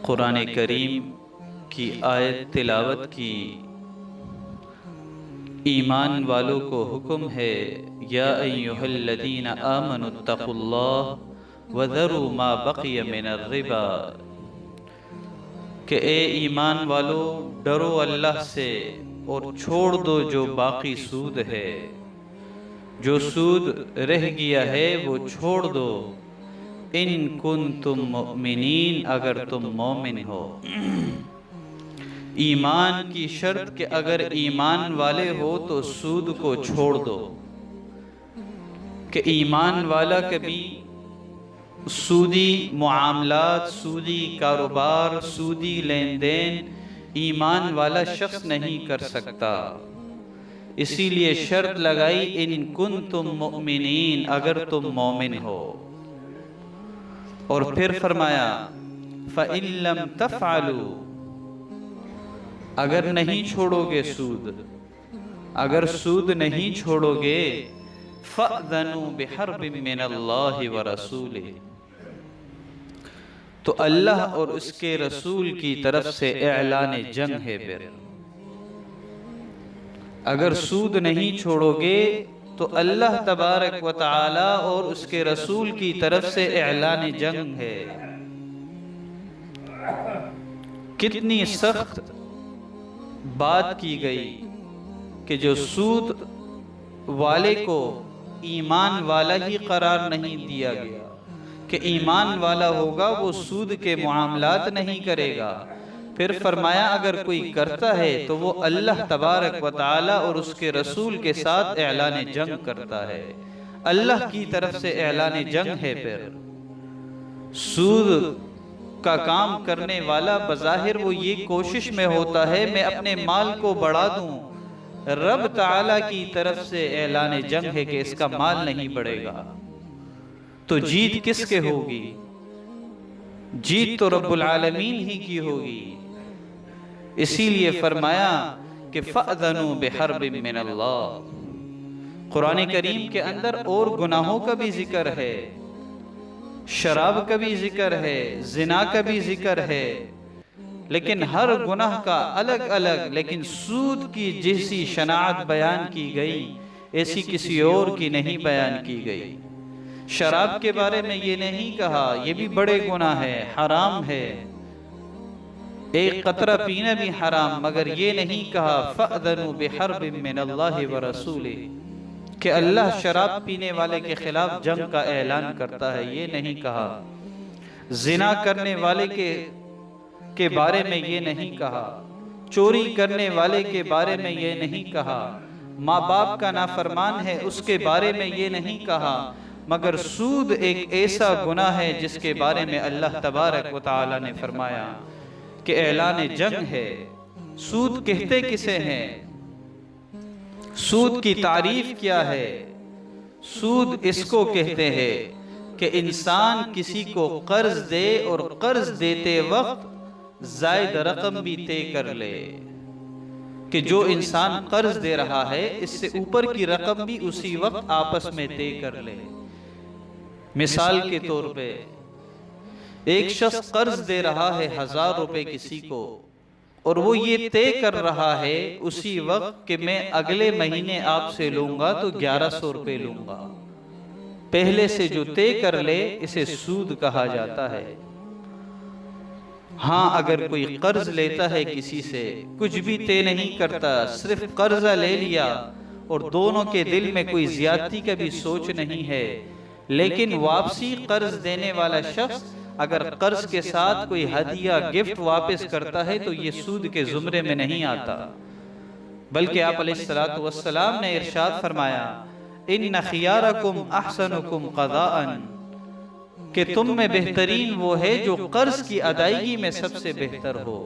कुरान करीम की आयत तिलावत की। ईमान वालों को हुक्म है, या अय्युहल्लज़ीना आमनुत्तक़ुल्लाह वज़रू मा बक़िय मिनर रिबा, कि ए ईमान वालों डरो अल्लाह से और छोड़ दो जो बाकी सूद है। जो सूद रह गया है वो छोड़ दो। इन कुंतुम मुमिनीन, अगर तुम मोमिन हो। ईमान की शर्त कि अगर ईमान वाले हो तो सूद को छोड़ दो, कि ईमान वाला कभी सूदी मुआमलात, सूदी कारोबार, सूदी लेन देन ईमान वाला शख्स नहीं कर सकता। इसीलिए शर्त लगाई, इन कुंतुम मुमिनीन, अगर तुम मोमिन हो। और फिर फरमाया फ़इन लम तफ़अलू, अगर नहीं छोड़ोगे सूद, अगर सूद नहीं छोड़ोगे, फ़अज़नू बिहर्बिम मिनल्लाहि व रसूलिही, तो अल्लाह और उसके रसूल की तरफ से ऐलान जंग है। फिर अगर सूद नहीं छोड़ोगे तो अल्लाह तबारक व तआला और उसके रसूल की तरफ से ऐलान जंग है। कितनी सख्त बात की गई कि जो सूद वाले को ईमान वाला ही करार नहीं दिया गया, कि ईमान वाला होगा वो सूद के मुआमलात नहीं करेगा। फिर फरमाया अगर कोई करता है तो वो अल्लाह तबारक व तआला और उसके रसूल के साथ ऐलान जंग करता है। अल्लाह की तरफ से ऐलान जंग है। फिर सूद का काम करने वाला बज़ाहिर वो ये कोशिश में होता है मैं अपने माल को बढ़ा दूं, रब तआला की तरफ से ऐलान जंग है कि इसका माल नहीं बढ़ेगा। तो जीत किसके होगी? जीत तो रब्बुल आलमीन ही की होगी। इसीलिए फरमाया कि फ़अज़नू बिहर्बिम मिनल्लाह। कुरान करीम के अंदर और गुनाहों का भी जिक्र है, शराब का भी जिक्र है, जिना का भी जिक्र है, लेकिन हर गुनाह का अलग अलग। लेकिन सूद की जैसी शनाअत बयान की गई, ऐसी किसी और की नहीं बयान की गई। शराब के बारे में ये नहीं कहा ये भी बड़े गुनाह है, हराम है, एक कतरा पीना भी हराम, मगर ये नहीं कहा फ़अज़नू बिहर्बिम मिनल्लाहि व रसूलिही, कि अल्लाह शराब पीने वाले के खिलाफ जंग का ऐलान करता है। ये नहीं कहा जिना करने वाले के बारे में, ये नहीं कहा चोरी करने वाले के बारे में, ये नहीं कहा माँ बाप का नाफरमान है उसके बारे में, ये नहीं कहा। मगर सूद एक ऐसा गुनाह है जिसके बारे में अल्लाह तबारक व तआला ने फरमाया कि ऐलान जंग है। सूद कहते किसे हैं? सूद की तारीफ क्या है? सूद इसको कहते हैं कि इंसान किसी को कर्ज दे और कर्ज देते वक्त जायद रकम भी तय कर ले, कि जो इंसान कर्ज दे रहा है इससे ऊपर की रकम भी उसी वक्त आपस में तय कर ले। मिसाल के तौर पे एक शख्स कर्ज दे रहा है 1000 रुपए किसी को, और वो ये तय कर रहा है उसी वक्त कि मैं अगले महीने आपसे लूंगा तो 1100 रुपए लूंगा। पहले से जो तय कर ले इसे सूद कहा जाता है। हाँ, अगर कोई कर्ज लेता है किसी से, कुछ भी तय नहीं करता, सिर्फ कर्जा ले लिया और दोनों के दिल में कोई ज्यादती का भी सोच नहीं है, लेकिन वापसी कर्ज देने वाला शख्स अगर कर्ज के साथ कोई हदिया गिफ्ट वापस करता है तो ये सूद के जुमरे में नहीं आता। बल्कि आप अलैहिस्सलातु वस्सलाम ने इरशाद फरमाया, इन्न खियारकुम अहसनुकुम क़ज़ाअन, कि तुम में बेहतरीन वो है जो कर्ज की अदायगी में सबसे बेहतर हो।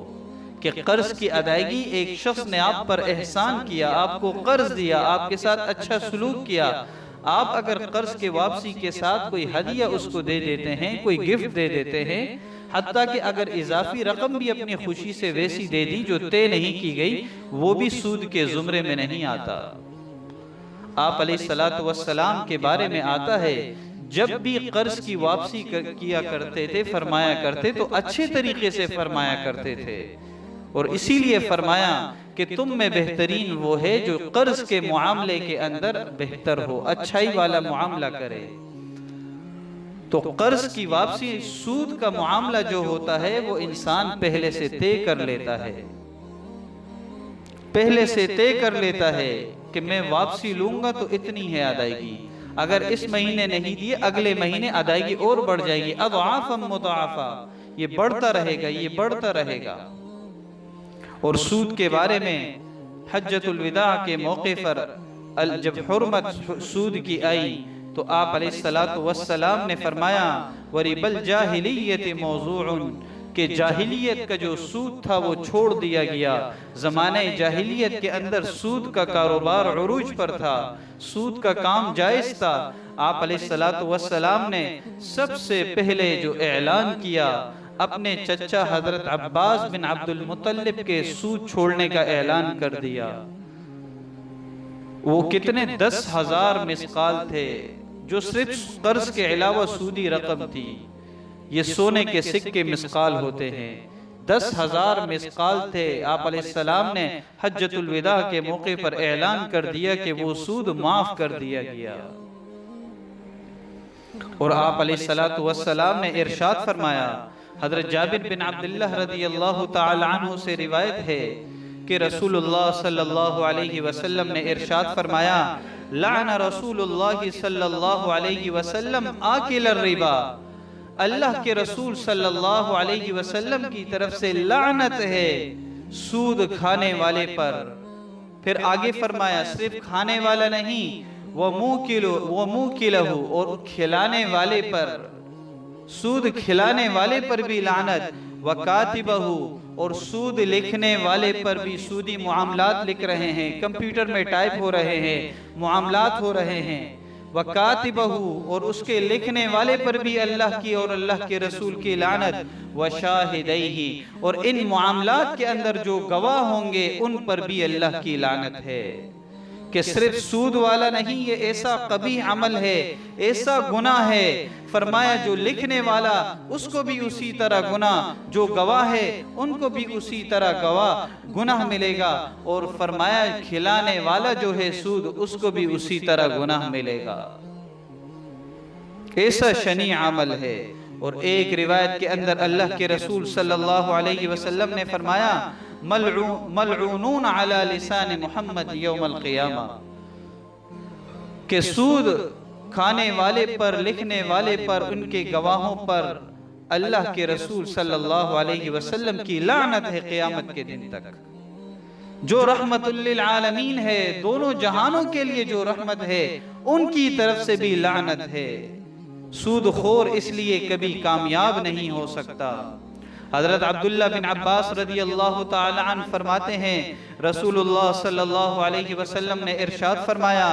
कि कर्ज की अदायगी, एक शख्स ने आप पर एहसान किया, आपको कर्ज दिया, आपके साथ अच्छा सलूक किया, आप अगर कर्ज के वापसी के साथ कोई हदिया उसको दे देते हैं, कोई गिफ्ट दे देते हैं, हत्ता कि अगर इजाफी रकम भी अपनी खुशी से वैसी दे दी जो तय नहीं की गई, वो भी सूद के जुमरे में नहीं आता। आप अलैहिस्सलातु वस्सलाम के बारे में आता है जब भी कर्ज की वापसी किया करते थे, फरमाया करते तो अच्छे तरीके से फरमाया करते थे। और इसीलिए फरमाया कि तुम में बेहतरीन वो है जो कर्ज के मुआमले के अंदर बेहतर हो, अच्छाई वाला मुआमला करे। तो कर्ज की वापसी, सूद का मुआमला जो होता है वो इंसान पहले से तय कर लेता है, पहले से तय कर लेता है कि मैं वापसी लूंगा तो इतनी है अदायगी, अगर इस महीने नहीं दिए अगले महीने अदायगी और बढ़ जाएगी, अदआफम मुदाफा, ये बढ़ता रहेगा, ये बढ़ता रहेगा। और सूद के बारे में हज्जतुल विदा के मौके पर जब हुर्मत सूद की आई तो आप अलैहिस्सलातु वस्सलाम ने फरमाया वरिबल जाहिलियत मौज़ूउन, कि जाहिलियत का जो सूद था वो छोड़ दिया गया। ज़माने जाहिलियत के अंदर सूद का कारोबार उरूज पर था, सूद का काम जायज़ था। आप अलैहिस्सलातु वस्सलाम ने सबसे पहले जो ऐलान किया अपने चचा हजरत अब्बास बिन अब्दुल मुत्तलिब के सूद छोड़ने का ऐलान कर दिया। वो कितने 10,000 मिसकाल थे जो सिर्फ कर्ज के अलावा सूदी रकम थी। ये सोने के सिक्के मिसकाल होते हैं, 10,000 मिसकाल थे। आप अलैहिस्सलाम ने हज्जतुल विदा के मौके पर ऐलान कर दिया कि वो सूद माफ कर दिया गया। और आप अलैहिस्सलातु वस्सलाम ने इरशाद फरमाया, हजरत जाबिर बिन अब्दुल्लाह रज़ियल्लाहु ताला अन्हु से रिवायत है कि रसूलुल्लाह सल्लल्लाहु अलैहि वसल्लम ने इरशाद फरमाया, लाना रसूलुल्लाह सल्लल्लाहु अलैहि वसल्लम आकिल रिबा, अल्लाह के रसूल सल्लल्लाहु अलैहि वसल्लम की तरफ से लानत है सूद खाने वाले पर। फिर आगे फरमाया सिर्फ खाने वाला नहीं, वो मुकिलहु, और खिलाने वाले पर, सूद खिलाने वाले पर भी लानत, व कातिबहु, और सूद लिखने वाले पर भी, सूदी मुआमलात लिख रहे हैं, कंप्यूटर में टाइप हो रहे हैं, मुआमलात हो रहे हैं, व कातिबहु, और उसके लिखने वाले पर भी अल्लाह की और अल्लाह के रसूल की लानत, व शाहिदैही, और इन मुआमलात के अंदर जो गवाह होंगे उन पर भी अल्लाह की लानत है। कि सिर्फ सूद वाला नहीं, ये ऐसा कभी अमल है, ऐसा गुनाह है। फरमाया जो लिखने वाला उसको भी उसी तरह गुनाह, जो गवाह है उनको भी उसी तरह गवाह गुनाह मिलेगा, और फरमाया खिलाने वाला जो है सूद उसको भी उसी तरह गुनाह मिलेगा। ऐसा शनी अमल है। और एक रिवायत के अंदर अल्लाह के रसूल सल्लल्लाहु अलैहि वसल्लम ने फरमाया मलऊनून अला लिसान मुहम्मद यौमल क़ियामा, के सूद खाने वाले पर, लिखने वाले पर, उनके गवाहों पर अल्लाह के रसूल सल्लल्लाहु अलैहि वसल्लम की लानत है क़यामत के दिन तक। जो रहमतुल लिल आलमीन है, दोनों जहानों के लिए जो रहमत है, उनकी तरफ से भी लानत है। सूदखोर इसलिए कभी कामयाब नहीं हो सकता। हजरत अब्दुल्ला बिन अब्बास रज़ियल्लाहु ताला अन्हु फरमाते हैं रसूलुल्लाह सल्लल्लाहु अलैहि वसल्लम ने इरशाद फरमाया,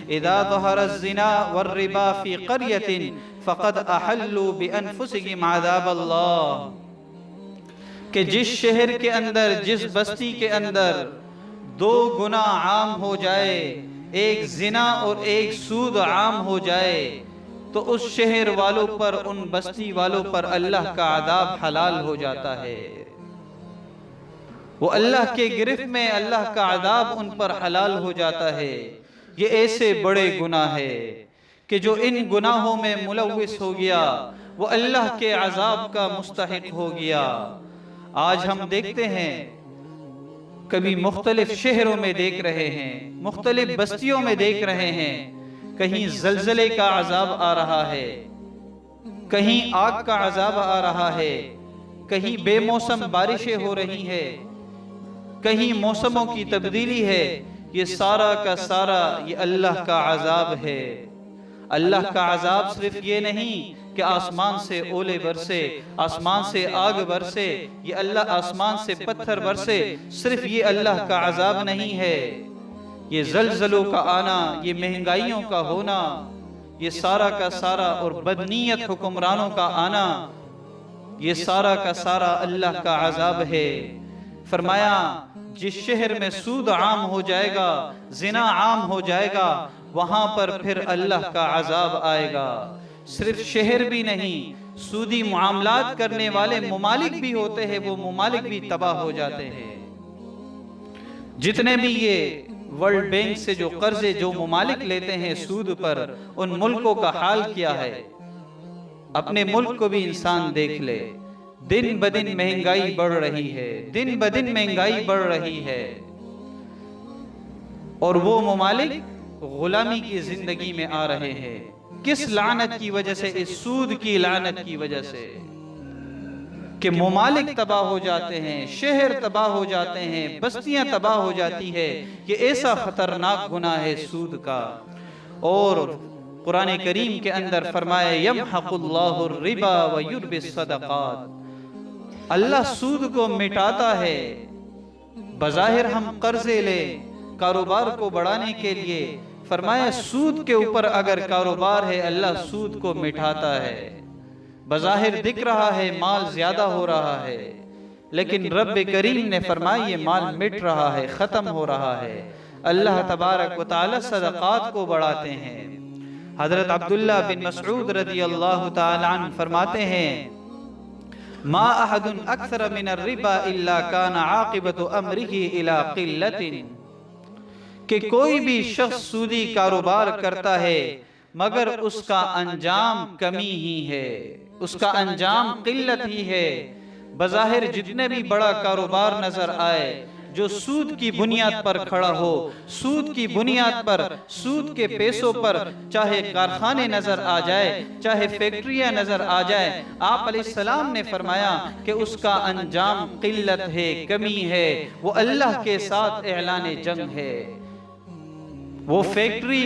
इदा ज़हरा ज़िना वर्रिबा फ़ी क़रयतिन फ़क़द अहल्लू बिअन्फुसिहिम अज़ाबल्लाह, कि जिस शहर के अंदर, जिस बस्ती के अंदर दो गुनाह आम हो जाए, एक ज़िना और एक सूद आम हो जाए, तो उस शहर वालों पर, उन बस्ती वालों पर अल्लाह का अज़ाब हलाल हो जाता है। वो अल्लाह के गिरफ्त में अल्लाह का अज़ाब उन पर हलाल हो जाता है। ये ऐसे बड़े गुनाह है कि जो इन गुनाहों में मुलव्विस हो गया वो अल्लाह के अज़ाब का मुस्तहिक हो गया। आज हम देखते हैं, कभी मुख्तलिफ शहरों में देख रहे हैं, मुख्तलिफ बस्तियों में देख रहे हैं, कहीं ज़लज़ले का अज़ाब आ रहा है, कहीं आग का अज़ाब आ रहा है, कहीं बेमौसम बारिशें हो रही है, कहीं मौसमों की तब्दीली है। ये सारा का सारा ये अल्लाह का अज़ाब है। अल्लाह का अज़ाब सिर्फ ये नहीं कि आसमान से ओले बरसे, आसमान से आग बरसे, ये अल्लाह आसमान से पत्थर बरसे, सिर्फ ये अल्लाह का अज़ाब नहीं है। ये ज़लज़लों का आना, ये महंगाइयों का होना, ये सारा का सारा, और बदनीयत हुक्मरानों का आना, ये सारा का सारा अल्लाह का अज़ाब है। फरमाया जिस शहर में सूद आम हो जाएगा, जिना आम हो जाएगा, वहां पर फिर अल्लाह का अज़ाब आएगा। सिर्फ शहर भी नहीं, सूदी मामलात करने वाले मुमालिक भी होते हैं, वो मुमालिक भी तबाह हो जाते हैं। जितने भी ये वर्ल्ड बैंक से जो कर्जे जो मुमालिक लेते हैं सूद पर, उन मुल्कों का हाल क्या है? अपने मुल्क को भी इंसान देख ले, दिन ब दिन महंगाई बढ़ रही है, दिन ब दिन महंगाई बढ़ रही है, और वो मुमालिक गुलामी की जिंदगी में आ रहे हैं। किस लानत की वजह से? इस सूद की लानत की वजह से कि मुमालिक तबाह हो जाते हैं, शहर तबाह हो जाते हैं, बस्तियां तबाह हो जाती है। ये ऐसा खतरनाक गुनाह है सूद का। और कुरान करीम के अंदर फरमाया यमहकुल्लाहु रिबा व युर्बिस सदक़ात, अल्लाह सूद को मिटाता है। बज़ाहिर हम कर्जे ले कारोबार को बढ़ाने के लिए, फरमाया सूद के ऊपर अगर कारोबार है अल्लाह सूद को मिटाता है। बज़ाहिर दिख रहा है माल ज्यादा हो रहा है, लेकिन रब्बे करीम ने फरमाया ये माल मिट रहा है, खत्म हो रहा है। अल्लाह तबारक व तआला सदक़ात को बढ़ाते हैं। हजरत अब्दुल्लाह बिन मसऊद रज़ियल्लाहु तआला अन्हु फरमाते हैं मा अहदुन अक्सर मिनर रिबा इल्ला कान आक़िबतु अमरिही इला क़िल्लतिन, कि कोई भी शख्स सूदी कारोबार करता है मगर उसका अंजाम कमी ही है, उसका अंजाम किल्लत ही है। बज़ाहिर जितने भी बड़ा कारोबार नजर आए जो सूद की बुनियाद पर खड़ा हो, सूद की बुनियाद पर, सूद के पैसों पर, चाहे कारखाने नजर आ जाए, चाहे फैक्ट्रियां नजर आ जाए, आप अलैहिस्सलाम ने फरमाया कि उसका अंजाम किल्लत है, कमी है, वो अल्लाह के साथ ऐलान जंग है। वो फैक्ट्री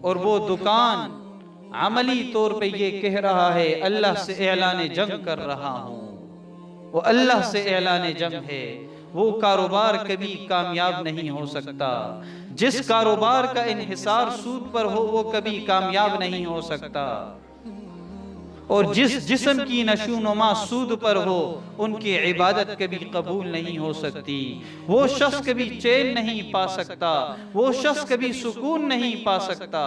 और वो दुकान अमली तौर पे ये कह रहा है अल्लाह से ऐलान जंग कर रहा हूँ, वो अल्लाह से ऐलान जंग है। वो कारोबार कभी कामयाब नहीं हो सकता। जिस कारोबार का इन्हिसार सूद पर हो वो कभी कामयाब नहीं हो सकता। और जिस जिस्म की नशूनुमा सूद पर हो उनकी इबादत कभी कबूल नहीं हो सकती। वो शख्स कभी चैन नहीं पा सकता, वो शख्स कभी सुकून नहीं पा सकता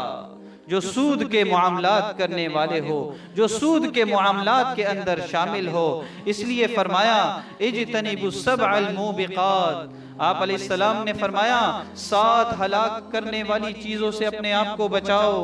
जो सूद के मामलात करने वाले हो, जो सूद के मामलात के अंदर शामिल हो। इसलिए फरमाया इज्तनिबुस सबअल मूबिकात, आप अलैहिस्सलाम ने फरमाया 7 हलाक करने वाली चीजों से अपने आप को बचाओ,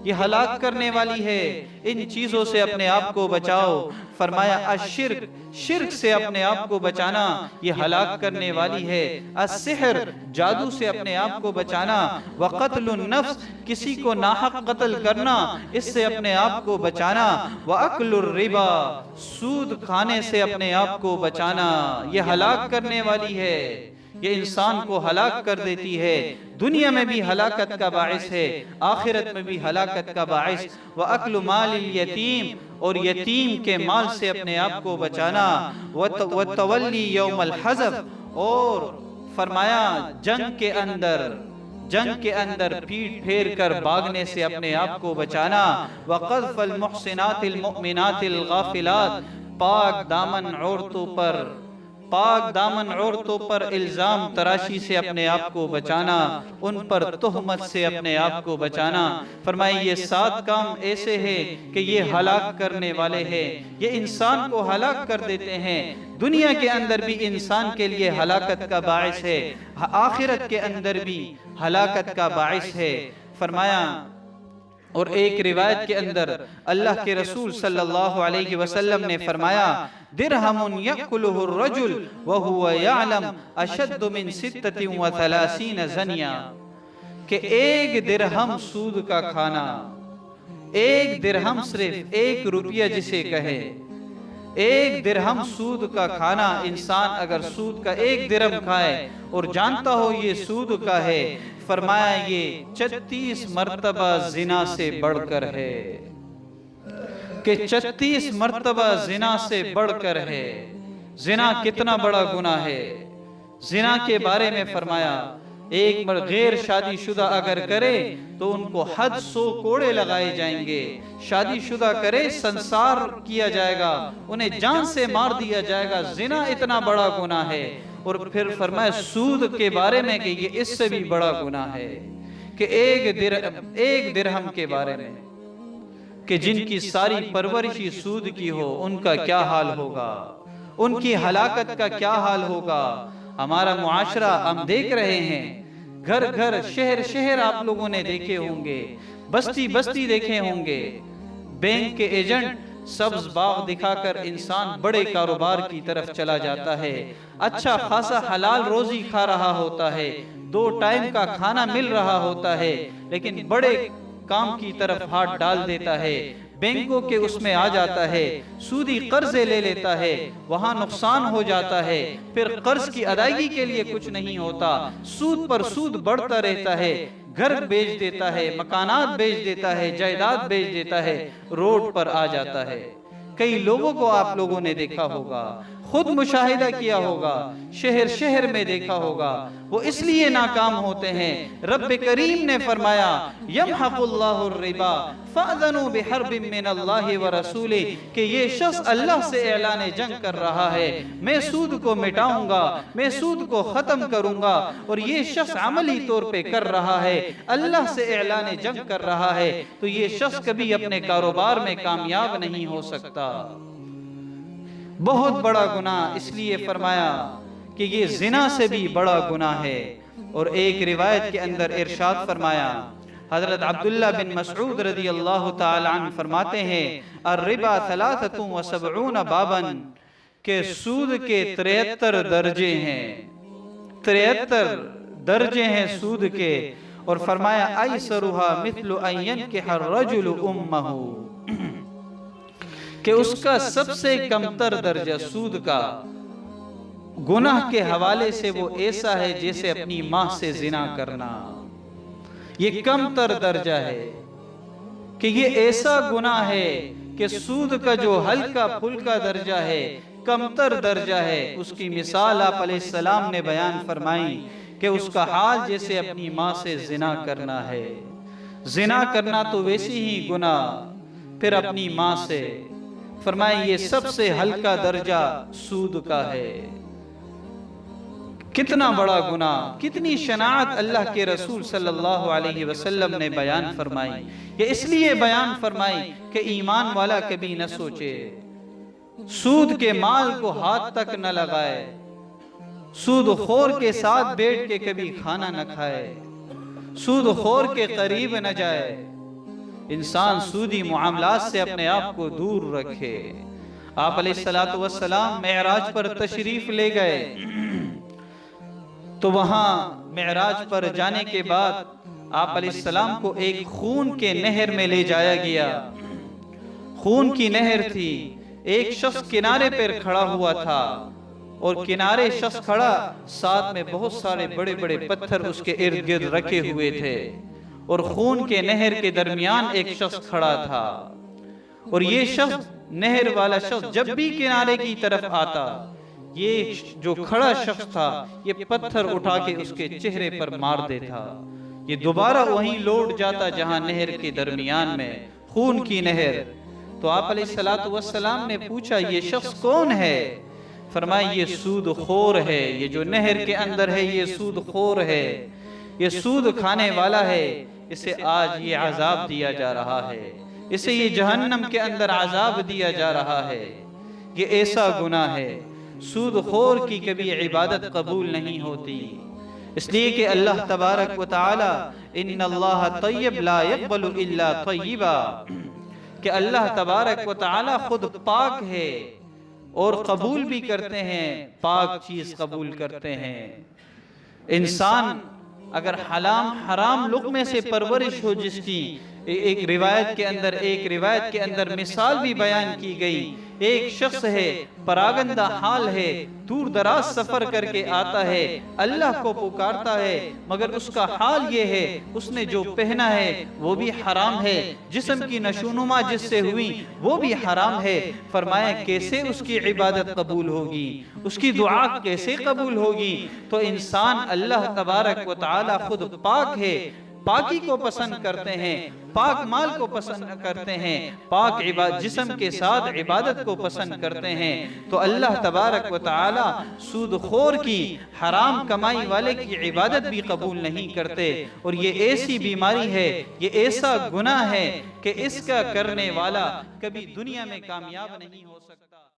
ये हलाक करने वाली है, इन चीजों से अपने आप को बचाओ। फरमाया अशिर्क, शिर्क से अपने आप को बचाना ये हलाक करने वाली है। अस्सिहर, जादू से अपने आप को बचाना। वक़त्लुन नफ्स, किसी को नाहक कत्ल करना, इससे अपने आप को बचाना। व अक्लुर रिबा, सूद खाने से अपने आप को बचाना, ये हलाक करने वाली है, ये इंसान को हलाक कर देती है। दुनिया में भी हलाकत का बाइस है, आखिरत में भी हलाकत का बाइस। व अक्लु मालिल यतीम, और यतीम के माल से अपने आप को बचाना। व तवल्ली यौमल हज़फ, और फरमाया जंग के अंदर पीठ फेर कर भागने से अपने आप को बचाना। व क़ज़्फ़ल मुहसिनातिल मुमिनातिल गाफिलात, पाक दामन औरतों पर इल्जाम तराशी से अपने आप को बचाना, उन पर तोहमत से अपने आप को बचाना। फरमाइए ये 7 काम ऐसे हैं कि ये हलाक करने वाले हैं, ये इंसान को हलाक कर देते हैं। दुनिया के अंदर भी इंसान के लिए हलाकत का बाइस है, आखिरत के अंदर भी हलाकत का बाइस है। फरमाया, और एक रिवायत के अंदर अल्लाह के रसूल सल्लल्लाहु अलैहि वसल्लम ने फरमाया दिरहमुन यअकुलुहु रजुल व हुवा यअलम अशद्दु मिन 36 ज़निया, कि 1 दिरहम सूद का खाना, 1 दिरहम सिर्फ 1 रुपया जिसे कहे, 1 दिरहम सूद का खाना, इंसान अगर सूद का 1 दिरहम खाए और जानता हो ये सूद का है, फरमाया ये 36 मर्तबा जिना से बढ़कर है, कि 36 मर्तबा जिना से बढ़कर है। जिना कितना बड़ा गुनाह है। जिना के बारे में फरमाया एक गैर शादीशुदा अगर करे तो उनको हद 100 कोड़े लगाए जाएंगे, शादीशुदा करे संसार किया जाएगा, उन्हें जान से मार दिया जाएगा। जिना इतना बड़ा गुनाह है। और फिर फरमाया सूद के बारे में कि ये इससे भी बड़ा गुनाह है, कि 1 दिरहम के बारे में कि जिनकी सारी परवरिश ही सूद की हो उनका क्या हाल होगा, उनकी हलाकत का क्या हाल होगा। हमारा मुआशरा हम देख रहे हैं, घर घर शहर शहर आप लोगों ने देखे होंगे, बस्ती बस्ती देखे होंगे। बैंक के एजेंट सब्ज बाग दिखाकर इंसान बड़े कारोबार की तरफ चला जाता है, अच्छा खासा हलाल रोजी खा रहा होता है, 2 टाइम का खाना मिल रहा होता है, लेकिन बड़े काम की तरफ हाथ डाल देता है, बैंकों के उसमें आ जाता है, सूदी कर्जे ले लेता है, वहां नुकसान हो जाता है, फिर कर्ज की अदायगी के लिए कुछ नहीं होता, सूद पर सूद बढ़ता रहता है, घर बेच देता है, मकानात बेच देता है, जायदाद बेच देता है, रोड पर आ जाता है। कई लोगों को आप लोगों ने देखा होगा, खुद मुशाहिदा किया होगा, शहर शहर में देखा होगा, वो इसलिए नाकाम होते हैं। रब करीम ने फरमाया यमहकुल्लाहु रिबा फ़अज़नु बिहर्बिम मिनल्लाहि व रसूली, कि ये शख्स अल्लाह से ऐलान जंग कर रहा है, मैं सूद को मिटाऊंगा, मैं सूद को खत्म करूंगा। और ये शख्स अमली तौर पे कर रहा है, अल्लाह से ऐलान जंग कर रहा है, तो ये शख्स कभी अपने कारोबार में कामयाब नहीं हो सकता। बहुत बड़ा गुनाह, इसलिए फरमाया कि ये जिना से भी बड़ा गुनाह है। और एक रिवायत के अंदर इरशाद फरमाया, हजरत अब्दुल्ला बिन मसऊद रज़ी अल्लाह ताला अन्हु फरमाते हैं, अर्रिबा सलासतु व सबऊन बाबन, के सूद के 73 दर्जे हैं, 73 दर्जे हैं सूद के। और फरमाया ऐसरुहा मिथलु अन यनकिह अर्रजुलु उम्महु, कि उसका सबसे कमतर दर्जा सूद का गुनाह के हवाले से वो ऐसा है जैसे अपनी माँ से जिना करना। ये कमतर दर्जा है कि ये ऐसा गुनाह है कि सूद का जो हल्का फुल्का दर्जा है, कमतर दर्जा है, उसकी मिसाल आप अलैहिस्सलाम ने बयान फरमाई कि उसका हाल जैसे अपनी माँ से जिना करना है। जिना करना तो वैसी ही गुनाह, फिर अपनी माँ से। फरमाए ये सबसे हल्का दर्जा सूद का है। कितना बड़ा गुनाह, कितनी शनाअत अल्लाह के रसूल सल्लल्लाहु अलैहि वसल्लम ने बयान फरमाई। ये इसलिए बयान फरमाई कि ईमान वाला कभी न सोचे, सूद के माल को हाथ तक न लगाए, सूद खोर के साथ बैठ के कभी खाना न खाए, सूद खोर के करीब न जाए। इंसान सूदी मुआमलात से अपने आप को दूर रखे। आप अलैहिस्सलातु वस्सलाम मेराज पर तशरीफ ले गए, तो वहां मेराज पर जाने के बाद आप अलैहिस्सलाम को एक खून के नहर में ले जाया गया। खून की नहर थी, एक शख्स किनारे पर खड़ा हुआ था, और किनारे शख्स खड़ा, साथ में बहुत सारे बड़े बड़े पत्थर उसके इर्द गिर्द रखे हुए थे, और खून के नहर के दरमियान एक शख्स खड़ा था। और ये शख्स, नहर वाला शख्स, जब भी किनारे की तरफ आता, ये जो खड़ा शख्स था, ये पत्थर उठा के उसके चेहरे पर मार देता। ये दोबारा वहीं लौट जाता जहां नहर के दरमियान में खून की नहर। तो आप अलैहिस्सलातु वस्सलाम ने पूछा, ये शख्स कौन है? फरमाया ये सूद खोर है, ये जो नहर के अंदर है ये सूद खोर है, ये सूद खाने वाला है, इसे आज ये आजाब दिया जा रहा है, इसे ये जहन्नम के अंदर आजाब दिया जा रहा है। ये ऐसा गुनाह है। सूद खोर की कभी इबादत कबूल नहीं होती, इसलिए कि अल्लाह तबारक व तआला इन्नल्लाह तय्यब ला यक़बलु इल्ला तय्यबा, कि अल्लाह तबारक व तआला खुद पाक है और कबूल भी करते हैं, पाक चीज कबूल करते हैं। इंसान अगर हराम लुक़मे से परवरिश हो जिसकी, एक रिवायत के अंदर मिसाल भी बयान की गई। एक शख्स है, परागंदा हाल है, दूर दराज सफर करके आता है, अल्लाह को पुकारता है, मगर उसका हाल ये है, उसने जो पहना है वो भी हराम है, जिस्म की नशोनुमा जिससे हुई वो भी हराम है। फरमाया कैसे उसकी इबादत कबूल होगी, उसकी दुआ कैसे कबूल होगी? तो इंसान, अल्लाह तबारक व तआला खुद पाक है, पाकी को पसंद करते हैं, पाक माल को पसंद करते हैं, पाक जिस्म के साथ इबादत को पसंद करते हैं, तो अल्लाह तबारक व तआला सूदखोर की, हराम कमाई वाले की इबादत भी कबूल नहीं करते। और ये ऐसी बीमारी है, ये ऐसा गुनाह है कि इसका करने वाला कभी दुनिया में कामयाब नहीं हो सकता।